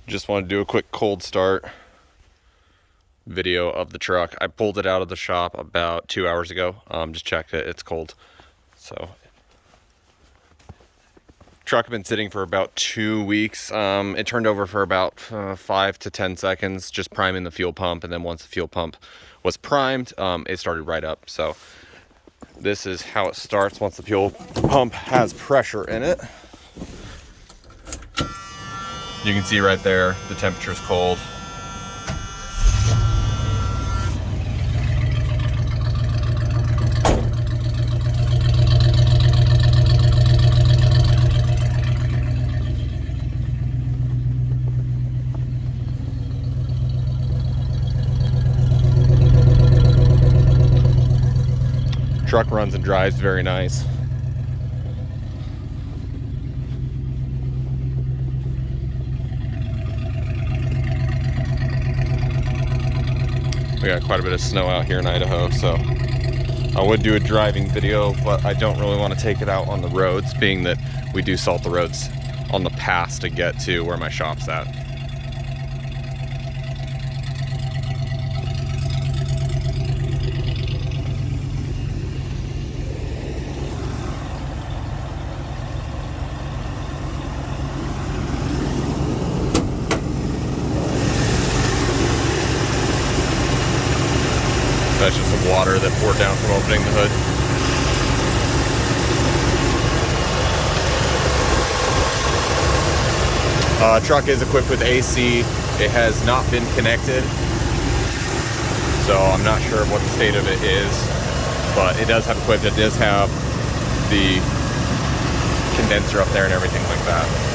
Just want to do a quick cold start video of the truck. I pulled it out of the shop about 2 hours ago. Just checked it, it's cold. So truck had been sitting for about 2 weeks. It turned over for about 5 to 10 seconds, just priming the fuel pump, and then once the fuel pump was primed, it started right up. So this is how it starts once the fuel pump has pressure in it. You can see right there, the temperature is cold. Truck runs and drives very nice. We got quite a bit of snow out here in Idaho, so I would do a driving video, but I don't really want to take it out on the roads, being that we do salt the roads on the pass to get to where my shop's at. That's just some water that poured down from opening the hood. Truck is equipped with AC. It has not been connected, so I'm not sure what the state of it is, but it does have equipment. It does have the condenser up there and everything like that.